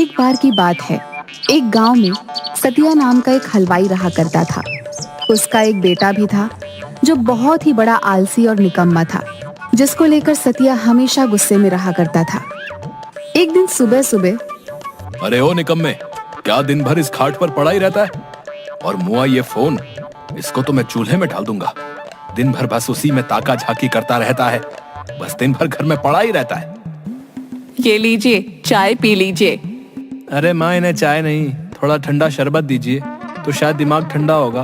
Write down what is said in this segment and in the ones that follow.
एक बार की बात है, एक गांव में सतिया नाम का एक हलवाई रहा करता था। उसका एक बेटा भी था जो बहुत ही बड़ा आलसी और निकम्मा था, जिसको लेकर सतिया हमेशा गुस्से में रहा करता था। एक दिन सुबह सुबह, अरे ओ निकम्मे, क्या दिन भर इस खाट पर पड़ा ही रहता है? और मुआ ये फोन, इसको तो मैं चूल्हे में डाल दूंगा। दिन भर बस उसी में ताका झाकी करता रहता है, बस दिन भर घर में पड़ा ही रहता है। ये लीजिए, चाय पी लीजिए। अरे माँ, इन्हें चाय नहीं, थोड़ा ठंडा शरबत दीजिए तो शायद दिमाग ठंडा होगा।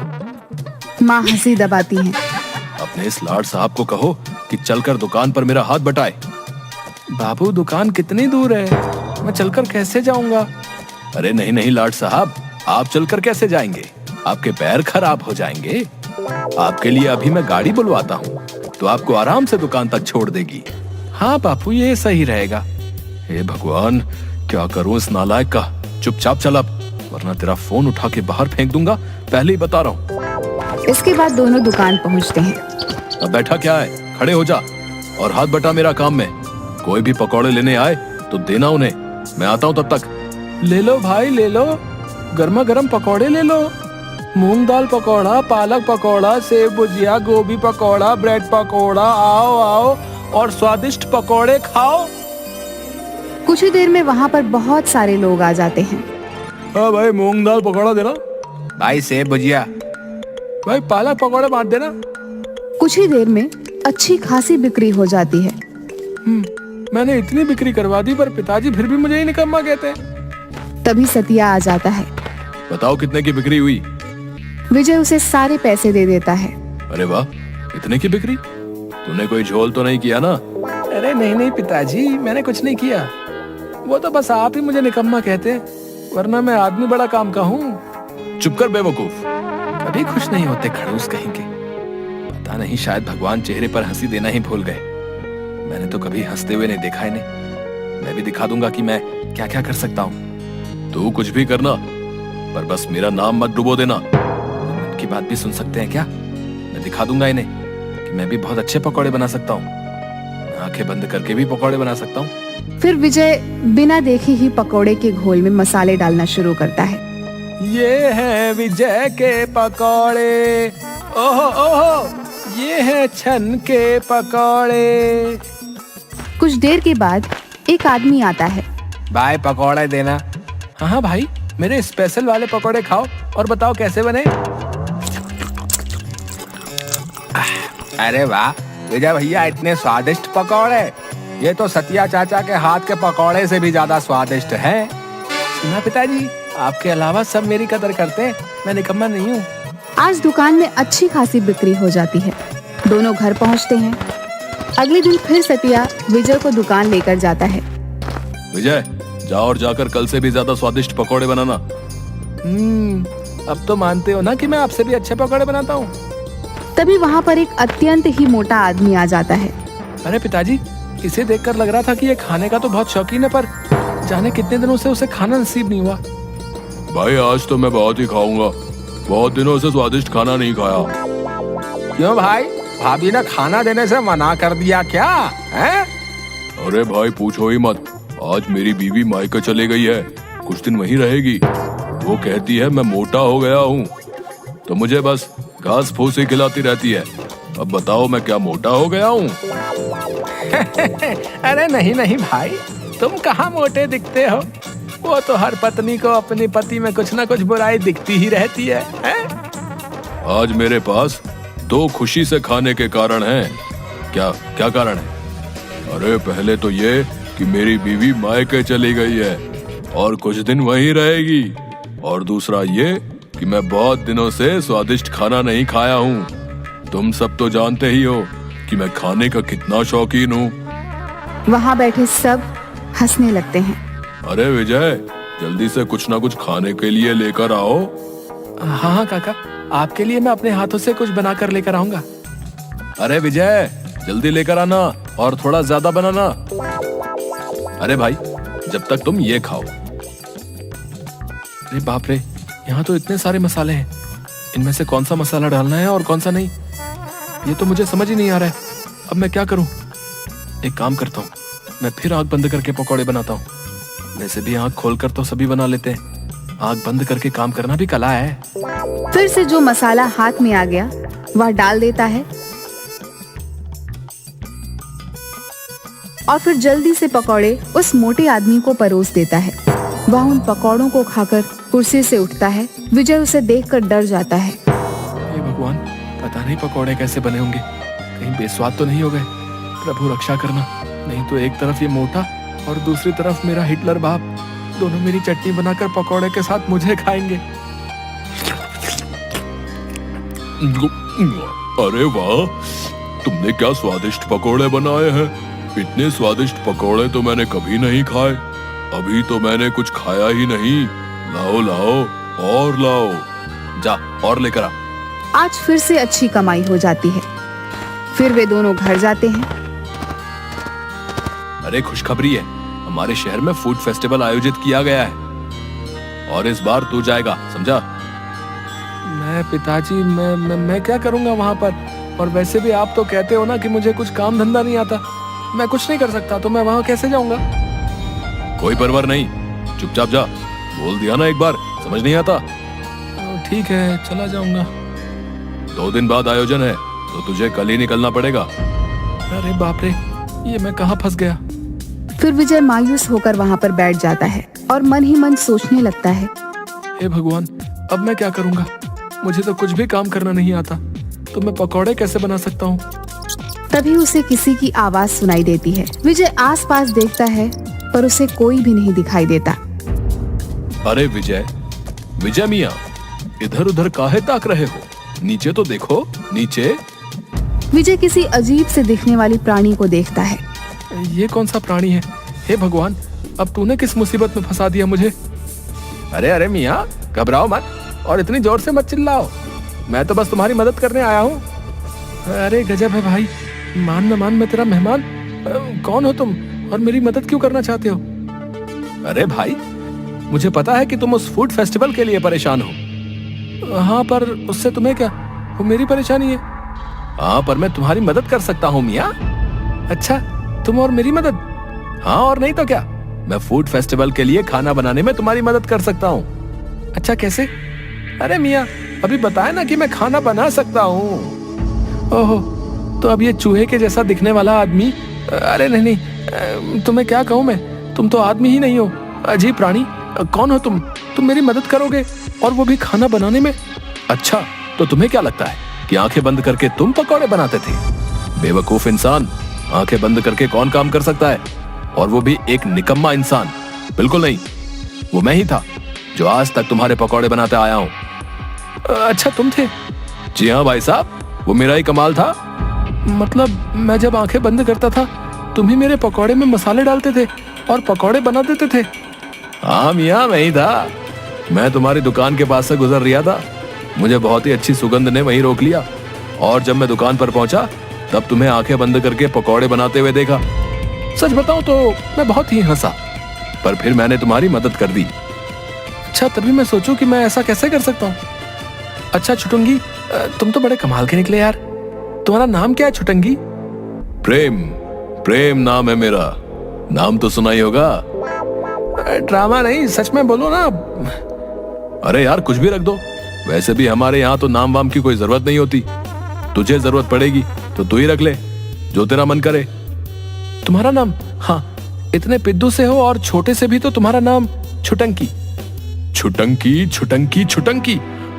माँ हंसी दबाती हैं। अपने इस लाड साहब को कहो कि चलकर दुकान पर मेरा हाथ बटाए। बाबू, दुकान कितनी दूर है, मैं चलकर कैसे जाऊंगा? अरे नहीं नहीं लाड साहब, आप चलकर कैसे जाएंगे? आपके पैर खराब हो जाएंगे। आपके लिए अभी मैं गाड़ी बुलवाता हूँ, तो आपको आराम से दुकान तक छोड़ देगी। हाँ बापू, ये सही रहेगा। हे भगवान, क्या करूं इस नालायक का। चुपचाप चल अब, वरना तेरा फोन उठा के बाहर फेंक दूंगा, पहले ही बता रहा हूँ। इसके बाद दोनों दुकान पहुंचते हैं। अब बैठा क्या है, खड़े हो जा और हाथ बटा मेरा काम में। कोई भी पकौड़े लेने आए तो देना उन्हें, मैं आता हूँ तब तक। ले लो भाई, ले लो, गर्मा गर्म पकौड़े ले लो। मूंग दाल पकौड़ा, पालक पकौड़ा, सेव भुजिया, गोभी पकौड़ा, ब्रेड पकौड़ा, आओ आओ और स्वादिष्ट पकौड़े खाओ। कुछ ही देर में वहाँ पर बहुत सारे लोग आ जाते हैं। हाँ भाई, मूंग दाल पकौड़ा देना। भाई सेव भुजिया। भाई पालक पकौड़े बांट देना। कुछ ही देर में अच्छी खासी बिक्री हो जाती है। मैंने इतनी बिक्री करवा दी, पर पिताजी फिर भी मुझे ही निकम्मा कहते हैं। तभी सतिया आ जाता है। बताओ कितने की बिक्री हुई? विजय उसे सारे पैसे दे देता है। अरे वाह, इतने की बिक्री? तूने कोई झोल तो नहीं किया ना? अरे नहीं नहीं पिताजी, मैंने कुछ नहीं किया। वो तो बस आप ही मुझे निकम्मा कहते हैं, वरना मैं आदमी बड़ा काम का हूँ। चुप कर बेवकूफ, कभी खुश नहीं होते खड़ूस कहीं के। पता नहीं, शायद भगवान चेहरे पर हंसी देना ही भूल गए। मैंने तो कभी हंसते हुए नहीं देखा इन्हें। मैं भी दिखा दूंगा कि मैं क्या क्या कर सकता हूँ। तू कुछ भी करना, पर बस मेरा नाम मत डुबो देना। उनकी बात भी सुन सकते हैं क्या? मैं दिखा दूंगा इन्हें कि मैं भी बहुत अच्छे पकौड़े बना सकता हूँ। आंखें बंद करके भी पकौड़े बना सकता हूँ। फिर विजय बिना देखे ही पकौड़े के घोल में मसाले डालना शुरू करता है। ये है विजय के पकौड़े, ओहो ओहो, ये है छन के पकौड़े। कुछ देर के बाद एक आदमी आता है। भाई पकौड़े देना। हाँ हाँ भाई, मेरे स्पेशल वाले पकौड़े खाओ और बताओ कैसे बने। अरे वाह विजय भैया, इतने स्वादिष्ट पकौड़े। ये तो सतिया चाचा के हाथ के पकौड़े से भी ज्यादा स्वादिष्ट है। सुना पिताजी, आपके अलावा सब मेरी कदर करते हैं, मैं निकम्मा नहीं हूँ। आज दुकान में अच्छी खासी बिक्री हो जाती है। दोनों घर पहुंचते हैं। अगले दिन फिर सतिया विजय को दुकान लेकर जाता है। विजय, जाओ और जाकर कल से भी ज्यादा स्वादिष्ट पकौड़े बनाना। अब तो मानते हो ना कि मैं आपसे भी अच्छे पकौड़े बनाता हूँ। तभी वहाँ पर एक अत्यंत ही मोटा आदमी आ जाता है। अरे पिताजी, इसे देखकर लग रहा था कि ये खाने का तो बहुत शौकीन है, पर जाने कितने दिनों से उसे खाना नसीब नहीं हुआ। भाई आज तो मैं बहुत ही खाऊंगा, बहुत दिनों से स्वादिष्ट खाना नहीं खाया। क्यों भाई, भाभी ने खाना देने से मना कर दिया क्या है? अरे भाई पूछो ही मत, आज मेरी बीवी मायके चले गई है, कुछ दिन वहीं रहेगी। वो कहती है मैं मोटा हो गया हूँ, तो मुझे बस घास फूस ही खिलाती रहती है। अब बताओ मैं क्या मोटा हो गया हूँ? अरे नहीं नहीं भाई, तुम कहाँ मोटे दिखते हो। वो तो हर पत्नी को अपने पति में कुछ ना कुछ बुराई दिखती ही रहती है? आज मेरे पास 2 खुशी से खाने के कारण हैं। क्या क्या कारण है? अरे पहले तो ये कि मेरी बीवी मायके चली गई है और कुछ दिन वहीं रहेगी, और दूसरा ये कि मैं बहुत दिनों से स्वादिष्ट खाना नहीं खाया हूँ। तुम सब तो जानते ही हो कि मैं खाने का कितना शौकीन हूँ। वहाँ बैठे सब हंसने लगते हैं। अरे विजय, जल्दी से कुछ ना कुछ खाने के लिए लेकर आओ। हाँ हाँ काका, आपके लिए मैं अपने हाथों से कुछ बना कर लेकर आऊंगा। अरे विजय, जल्दी लेकर आना और थोड़ा ज्यादा बनाना। अरे भाई, जब तक तुम ये खाओ। अरे बाप रे, यहाँ तो इतने सारे मसाले हैं, इनमें से कौन सा मसाला डालना है और कौन सा नहीं, ये तो मुझे समझ ही नहीं आ रहा है। अब मैं क्या करूं? एक काम करता हूँ, मैं फिर आंख बंद करके पकौड़े बनाता हूँ। वैसे भी आंख खोलकर तो सभी बना लेते हैं, आंख बंद करके काम करना भी कला है। फिर से जो मसाला हाथ में आ गया वह डाल देता है और फिर जल्दी से पकौड़े उस मोटे आदमी को परोस देता है। वह उन पकौड़ों को खाकर कुर्सी से उठता है। विजय उसे देखकर डर जाता है। हे भगवान, पता नहीं पकौड़े कैसे बने होंगे, कहीं बेस्वाद तो नहीं हो गए। प्रभु रक्षा करना, नहीं तो एक तरफ ये मोटा और दूसरी तरफ मेरा हिटलर बाप, दोनों मेरी चटनी बनाकर पकौड़े के साथ मुझे खाएंगे। अरे वाह, तुमने क्या स्वादिष्ट पकोड़े बनाए हैं। इतने स्वादिष्ट पकोड़े तो मैंने कभी नहीं खाए। अभी तो मैंने कुछ खाया ही नहीं। लाओ लाओ और लाओ। जा और लेकर आ। आज फिर से अच्छी कमाई हो जाती है। फिर वे दोनों घर जाते हैं। अरे खुशखबरी है, हमारे शहर में फूड फेस्टिवल आयोजित किया गया है और इस बार तू जाएगा, समझा? मैं पिताजी, मैं क्या करूंगा वहां पर? और वैसे भी आप तो कहते हो ना कि मुझे कुछ काम धंधा नहीं आता, मैं कुछ नहीं कर सकता, तो मैं वहां कैसे जाऊंगा? कोई परवाह नहीं, चुपचाप जा। बोल दिया ना एक बार, समझ नहीं आता? ठीक है, चला जाऊंगा। 2 दिन बाद आयोजन है, तो तुझे कल ही निकलना पड़ेगा। अरे बाप रे, ये मैं कहाँ फंस गया? फिर विजय मायूस होकर वहां पर बैठ जाता है और मन ही मन सोचने लगता है, हे भगवान, अब मैं क्या करूंगा? मुझे तो कुछ भी काम करना नहीं आता, तो मैं पकौड़े कैसे बना सकता हूँ? तभी उसे किसी की आवाज सुनाई देती है। विजय आसपास देखता है पर उसे कोई भी नहीं दिखाई देता। अरे विजय, विजय मियाँ, इधर उधर काहे ताक रहे हो? नीचे तो देखो, नीचे। विजय किसी अजीब से दिखने वाली प्राणी को देखता है। ये कौन सा प्राणी है? हे भगवान, अब तूने किस मुसीबत में फंसा दिया मुझे? अरे अरे मियाँ, घबराओ मत और इतनी जोर से मत चिल्लाओ। मैं तो बस तुम्हारी मदद करने आया हूँ। अरे गजब है भाई, मान न मान मैं तेरा मेहमान। कौन हो तुम और मेरी मदद क्यों करना चाहते हो? अरे भाई, मुझे पता है कि तुम उस फूड फेस्टिवल के लिए परेशान हो। हाँ, पर उससे तुम्हें क्या? वो मेरी परेशानी है। हाँ, पर मैं तुम्हारी मदद कर सकता हूँ मियाँ। अच्छा, तुम और मेरी मदद? हाँ, और नहीं तो क्या, मैं फूड फेस्टिवल के लिए खाना बनाने में तुम्हारी मदद कर सकता हूँ। अच्छा, कैसे? अरे मियाँ, अभी बताया ना कि मैं खाना बना सकता हूँ। ओहो, तो अब ये चूहे के जैसा दिखने वाला आदमी, अरे नहीं, तुम्हें क्या कहूँ मैं, तुम तो आदमी ही नहीं हो, अजीब प्राणी। कौन हो तुम मेरी मदद करोगे और वो भी खाना बनाने में? अच्छा, तो तुम्हें क्या लगता है कि आंखें बंद करके तुम पकौड़े बनाते थे? बेवकूफ इंसान, आंखें बंद करके कौन काम कर सकता है, और वो भी एक निकम्मा इंसान? बिल्कुल नहीं, वो मैं ही था जो आज तक तुम्हारे पकौड़े बनाते आया हूँ। अच्छा, तुम थे? जी हाँ भाई साहब, वो मेरा ही कमाल था। मतलब मैं जब आंखें बंद करता था तुम ही मेरे पकौड़े में मसाले डालते थे और पकौड़े बना देते थे? हाँ मियाँ, मैं ही था। मैं तुम्हारी दुकान के पास से गुजर रहा था, मुझे बहुत ही अच्छी सुगंध ने वहीं रोक लिया, और जब मैं दुकान पर पहुंचा तब तुम्हें आंखें बंद करके पकौड़े बनाते हुए देखा। सच बताऊं तो मैं बहुत ही हंसा, पर फिर मैंने तुम्हारी मदद कर दी। अच्छा, तभी मैं सोचूं कि मैं ऐसा कैसे कर सकता हूँ। अच्छा छुटुंगी, तुम तो बड़े कमाल के निकले यार। तुम्हारा नाम क्या है छुटंगी? प्रेम, प्रेम नाम है मेरा। नाम तो सुना ही होगा। ड्रामा नहीं, सच में बोलो ना। अरे यार, कुछ भी रख दो, वैसे भी हमारे यहाँ तो नाम वाम की कोई जरूरत नहीं होती। तुझे जरूरत पड़ेगी तो तू ही रख ले, जो तेरा मन करे। तुम्हारा नाम? हाँ, इतने पिद्दू से हो और छोटे से भी तो तुम्हारा नाम छुटंकी। छुटंकी, छुटंकी, छुटंकी।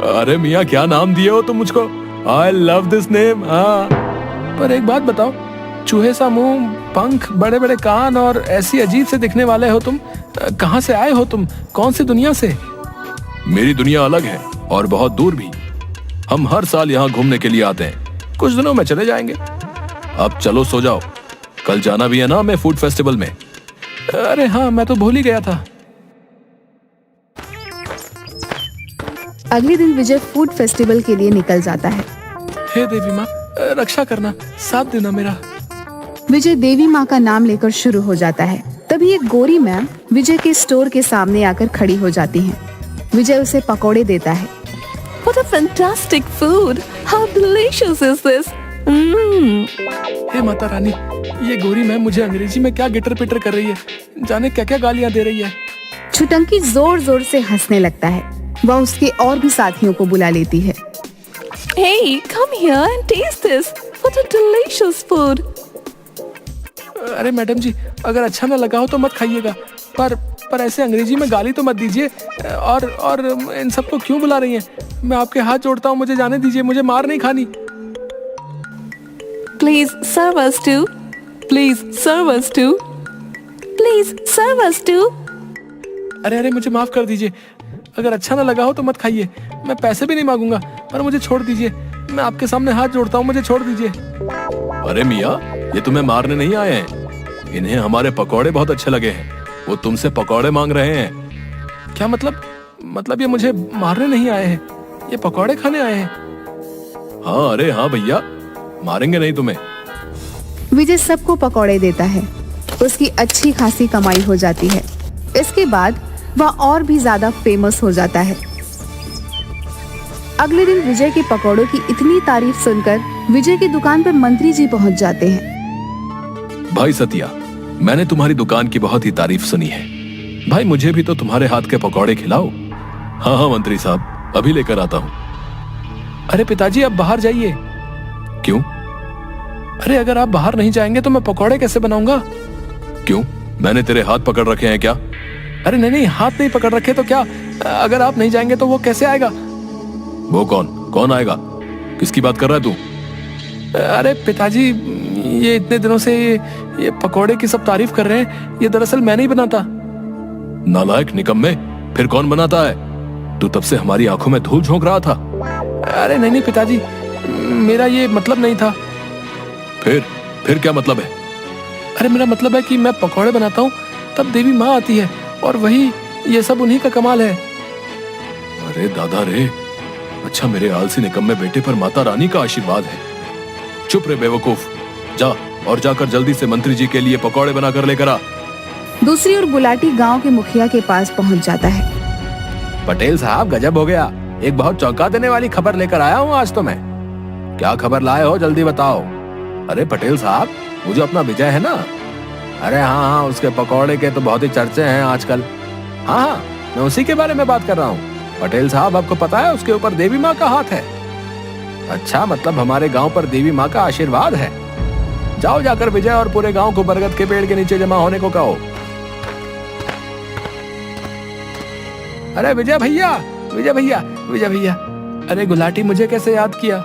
अरे मियाँ, क्या नाम दिए हो तुम मुझको। I love this name. हाँ, पर एक बात बताओ, चूहे सा मुंह, पंख, बड़े बड़े कान और ऐसी अजीब से दिखने वाले हो तुम। कहाँ से आए हो तुम? कौन सी दुनिया से? मेरी दुनिया अलग है और बहुत दूर भी। हम हर साल यहाँ घूमने के लिए आते हैं, कुछ दिनों में चले जाएंगे। अब चलो सो जाओ, कल जाना भी है ना हमें फूड फेस्टिवल में। अरे हाँ, मैं तो भूल ही गया था। अगले दिन विजय फूड फेस्टिवल के लिए निकल जाता है। हे देवी माँ, रक्षा करना, साथ देना मेरा। विजय देवी माँ का नाम लेकर शुरू हो जाता है। तभी एक गोरी मैम विजय के स्टोर के सामने आकर खड़ी हो जाती हैं। विजय उसे पकौड़े देता है। What a fantastic food! How delicious is this? हे माता रानी, ये गोरी मैम मुझे अंग्रेजी में क्या गिटर पिटर कर रही है, जाने क्या क्या गालियाँ दे रही है। छुटंकी जोर जोर से हंसने लगता है। वह उसके और भी साथियों को बुला लेती है। Hey, come here and taste this. What a delicious food. अरे मैडम जी, अगर अच्छा ना लगा हो तो मत खाइएगा, पर ऐसे अंग्रेजी में गाली तो मत दीजिए। और इन सबको क्यों बुला रही हैं? मैं आपके हाथ जोड़ता हूँ, मुझे जाने दीजिए, मुझे मार नहीं खानी। Please serve us too. Please serve us too. Please serve us too. अरे मुझे माफ कर दीजिए, अगर अच्छा ना लगा हो तो मत खाइए। मैं पैसे भी नहीं मांगूंगा, पर मुझे छोड़ दीजिए। मैं आपके सामने हाथ जोड़ता हूँ, मुझे छोड़ दीजिए। अरे मियाँ, ये तुम्हें मारने नहीं आए हैं। इन्हें हमारे पकौड़े बहुत अच्छे लगे हैं, वो तुमसे पकौड़े मांग रहे हैं। क्या मतलब ये मुझे मारने नहीं आए हैं, ये पकौड़े खाने आए हैं। हाँ, अरे हाँ भैया, मारेंगे नहीं तुम्हें। विजय सबको पकौड़े देता है। उसकी अच्छी खासी कमाई हो जाती है। इसके बाद वह और भी ज्यादा फेमस हो जाता है। अगले दिन विजय के पकौड़ों की इतनी तारीफ सुनकर विजय की दुकान पर मंत्री जी पहुंच जाते हैं। भाई सतिया, मैंने तुम्हारी दुकान की बहुत ही तारीफ सुनी है। भाई मुझे भी तो तुम्हारे हाथ के पकौड़े खिलाओ। हाँ मंत्री साहब, अभी लेकर आता हूँ। अरे पिताजी, अब बाहर जाइए। क्यों? अरे अगर आप बाहर नहीं जाएंगे तो मैं पकौड़े कैसे बनाऊंगा? क्यों, मैंने तेरे हाथ पकड़ रखे हैं क्या? अरे नहीं, हाथ नहीं पकड़ रखे तो क्या, अगर आप नहीं जाएंगे तो वो कैसे आएगा? वो कौन आएगा? किसकी बात कर रहा है तू? अरे पिताजी, ये इतने दिनों से ये पकौड़े की सब तारीफ कर रहे हैं, ये दरअसल मैं नहीं बनाता। नालायक निकम्मे, फिर कौन बनाता है? तू तब से हमारी आंखों में धूल झोंक रहा था। अरे नहीं पिताजी, मेरा ये मतलब नहीं था। फिर क्या मतलब है? अरे मेरा मतलब है कि मैं पकौड़े बनाता हूँ तब देवी माँ आती है, और वही ये सब उन्हीं का कमाल है। अरे दादा रे, अच्छा मेरे आलसी निकम्मे बेटे पर माता रानी का आशीर्वाद है। चुप रे बेवकूफ, जा और जाकर जल्दी से मंत्री जी के लिए पकौड़े बनाकर लेकर आ। दूसरी ओर गुलाटी गांव के मुखिया के पास पहुंच जाता है। पटेल साहब, गजब हो गया, एक बहुत चौंका देने वाली खबर लेकर आया हूँ आज तो मैं। क्या खबर लाए हो, जल्दी बताओ। अरे पटेल साहब, वो जो अपना विजय है ना, अरे हाँ, उसके पकौड़े के तो बहुत ही चर्चे हैं आजकल। हाँ, मैं उसी के बारे में बात कर रहा हूँ। पटेल साहब, आपको पता है उसके ऊपर देवी माँ का हाथ है। अच्छा, मतलब हमारे गांव पर देवी माँ का आशीर्वाद है। जाओ, जाकर विजय और पूरे गांव को बरगद के पेड़ के नीचे जमा होने को कहो। अरे विजय भैया, विजय भैया, विजय भैया, अरे गुलाटी मुझे कैसे याद किया?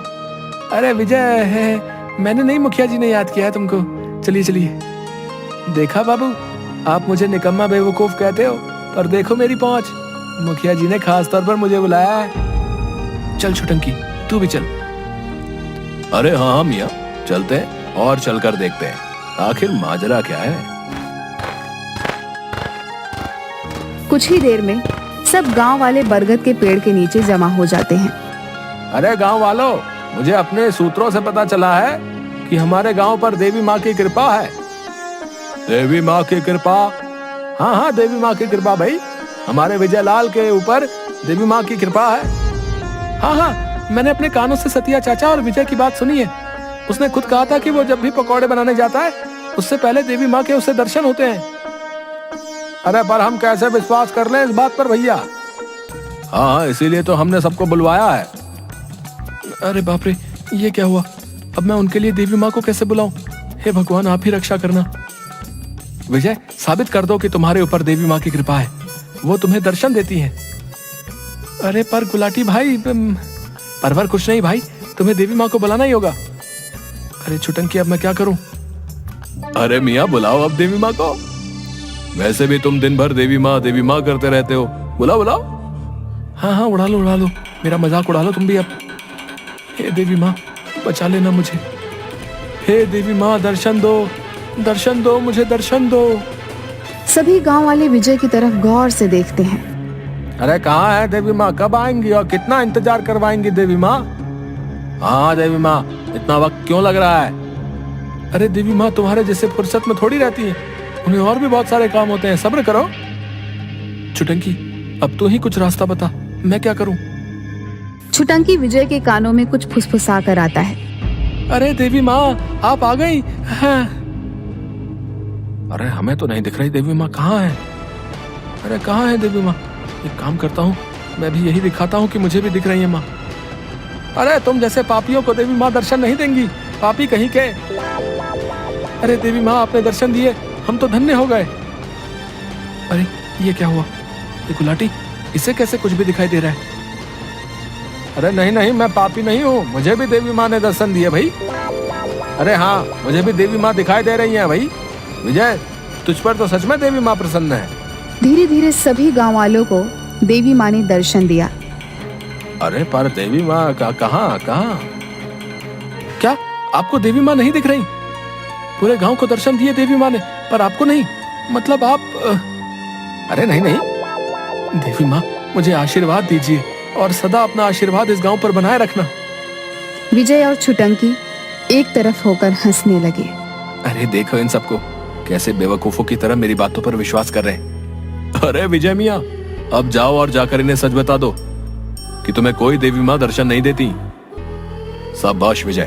अरे विजय है, मैंने नहीं, मुखिया जी ने याद किया है तुमको। चलिए चलिए। देखा बाबू, आप मुझे निकम्मा बेवकूफ कहते हो, पर देखो मेरी पहुंच, मुखिया जी ने खास तौर पर मुझे बुलाया है। चल छुटंकी, तू भी चल। अरे हाँ मियाँ, चलते हैं और चलकर देखते हैं आखिर माजरा क्या है। कुछ ही देर में सब गांव वाले बरगद के पेड़ के नीचे जमा हो जाते हैं। अरे गांव वालों, मुझे अपने सूत्रों से पता चला है कि हमारे गांव पर देवी माँ की कृपा है। देवी माँ की कृपा? हाँ, देवी माँ की कृपा भाई, हमारे विजय लाल के ऊपर देवी माँ की कृपा है। हाँ, मैंने अपने कानों से सतिया चाचा और विजय की बात सुनी है। उसने खुद कहा था कि वो जब भी पकौड़े बनाने जाता है, उससे पहले देवी माँ के उससे दर्शन होते हैं। अरे पर हम कैसे विश्वास कर लें इस बात पर भैया? हाँ, इसीलिए तो हमने सबको बुलवाया है। अरे बाप रे, ये क्या हुआ? अब मैं उनके लिए देवी माँ को कैसे बुलाऊं? हे भगवान, आप ही रक्षा करना। विजय, साबित कर दो कि तुम्हारे ऊपर देवी माँ की कृपा है, वो तुम्हें दर्शन देती हैं। अरे पर गुलाटी भाई, परवर कुछ नहीं भाई, तुम्हें देवी माँ को बुलाना ही होगा। अरे छुटंकी, अब मैं क्या करूं? अरे मियाँ, बुलाओ अब देवी माँ को। वैसे भी तुम दिन भर देवी माँ करते रहते हो, बुलाओ। हाँ, उड़ा लो, मेरा मजाक उड़ा लो तुम भी अब। हे देवी माँ, बचा लेना मुझे। हे देवी माँ, दर्शन दो, मुझे दर्शन दो। सभी गांव वाले विजय की तरफ गौर से देखते हैं। अरे कहाँ है देवी माँ, कब आएंगी और कितना इंतजार करवाएंगी देवी माँ? हाँ देवी माँ, इतना वक्त क्यों लग रहा है? अरे देवी माँ तुम्हारे जैसे फुर्सत में थोड़ी रहती है, उन्हें और भी बहुत सारे काम होते हैं, सब्र करो। छुटंकी, अब तू ही कुछ रास्ता बता, मैं क्या करूं? छुटंकी विजय के कानों में कुछ फुसफुसा कर आता है। अरे देवी माँ, आप आ गई? हाँ। अरे हमें तो नहीं दिख रही देवी माँ, कहाँ है? अरे कहाँ है देवी माँ? एक काम करता हूँ, मैं भी यही दिखाता हूँ कि मुझे भी दिख रही है माँ। अरे तुम जैसे पापियों को देवी माँ दर्शन नहीं देंगी, पापी कहीं के। अरे देवी माँ आपने दर्शन दिए, हम तो धन्य हो गए। अरे ये क्या हुआ? ये गुलाटी, इसे कैसे कुछ भी दिखाई दे रहा है? अरे नहीं नहीं, मैं पापी नहीं हूँ, मुझे भी देवी माँ ने दर्शन दिए भाई। अरे हाँ, मुझे भी देवी माँ दिखाई दे रही है भाई। विजय, तुझ पर तो सच में देवी माँ प्रसन्न है। धीरे धीरे सभी गांव वालों को देवी माँ ने दर्शन दिया। अरे पर देवी माँ कहाँ? क्या आपको देवी माँ नहीं दिख रही? पूरे गांव को दर्शन दिए देवी माँ ने, पर आपको नहीं? मतलब आप अरे नहीं नहीं, देवी माँ मुझे आशीर्वाद दीजिए और सदा अपना आशीर्वाद इस गांव पर बनाए रखना। विजय और छुटंकी एक तरफ होकर हंसने लगे। अरे देखो इन सबको, कैसे बेवकूफों की तरह मेरी बातों पर विश्वास कर रहे हैं। अरे विजय मियाँ, अब जाओ और जाकर इन्हें सच बता दो कि तुम्हें कोई देवी माँ दर्शन नहीं देती। शाबाश विजय,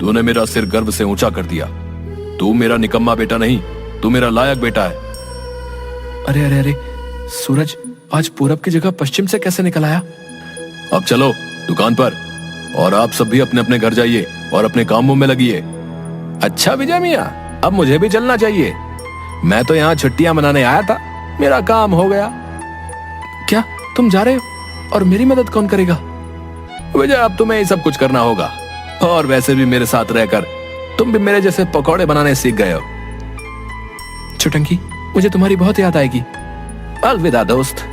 तूने मेरा सिर गर्व से ऊंचा कर दिया। तू मेरा निकम्मा बेटा नहीं, तू मेरा लायक बेटा है। अरे अरे अरे, सूरज आज पूरब की जगह पश्चिम से कैसे निकल आया? अब चलो दुकान पर, और आप सब भी अपने अपने घर जाइए और अपने कामों में लगिए। अच्छा विजय मियाँ, अब मुझे भी चलना चाहिए। मैं तो यहाँ छुट्टियां मनाने आया था, मेरा काम हो गया। क्या तुम जा रहे हो और मेरी मदद कौन करेगा? विजय, अब तुम्हें ये सब कुछ करना होगा, और वैसे भी मेरे साथ रहकर तुम भी मेरे जैसे पकौड़े बनाने सीख गए हो। छुटंकी, मुझे तुम्हारी बहुत याद आएगी। अलविदा दोस्त।